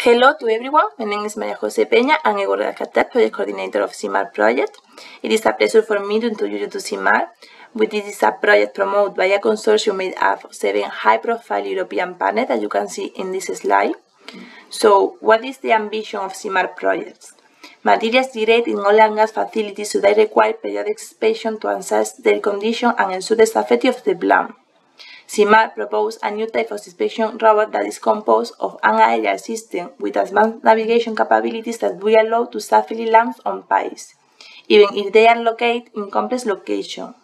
Hello to everyone, my name is Maria Jose Peña and I work at CATEC, project coordinator of SIMAR project. It is a pleasure for me to introduce you to SIMAR, which is a project promoted by a consortium made up of 7 high-profile European partners that you can see in this slide. So, what is the ambition of SIMAR projects? Materials degrade in oil and gas facilities, so they require periodic inspection to assess their condition and ensure the safety of the plant. SIMAR proposed a new type of inspection robot that is composed of an aerial system with advanced navigation capabilities that will allow to safely land on piles, even if they are located in complex locations.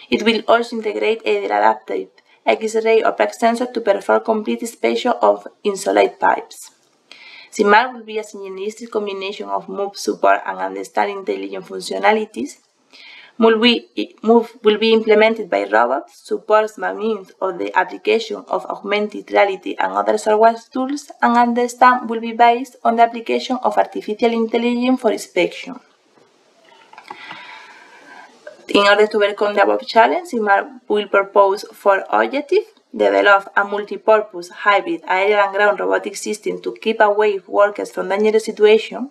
It will also integrate either adaptive X-ray or plug sensor to perform complete inspection of insulated pipes. SIMAR will be a synergistic combination of move support and understand intelligent functionalities. Move will be implemented by robots, supports by means of the application of augmented reality and other software tools, and understand will be based on the application of artificial intelligence for inspection. In order to overcome the above challenge, SIMAR will propose 4 objectives: develop a multi-purpose hybrid aerial and ground robotic system to keep away workers from dangerous situations,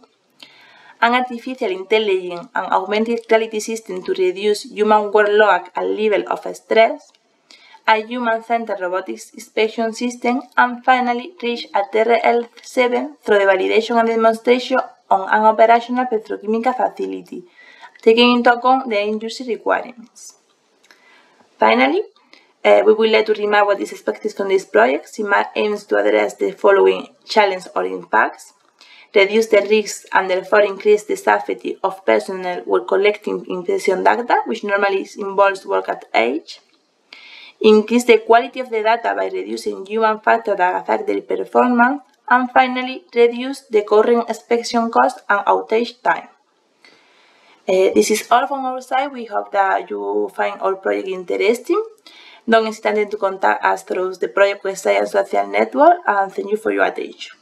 an artificial intelligence and augmented reality system to reduce human workload and level of stress, a human-centered robotics inspection system, and finally reach a TRL7 through the validation and demonstration on an operational petrochemical facility, taking into account the end-user requirements. Finally, we would like to remark what is expected from this project. SIMAR aims to address the following challenges or impacts: reduce the risks and therefore increase the safety of personnel when collecting inspection data, which normally involves work at age. Increase the quality of the data by reducing human factors that affect their performance. And finally, reduce the current inspection cost and outage time. This is all from our side. We hope that you find our project interesting. Don't hesitate to contact us through the project website and social network, and thank you for your attention.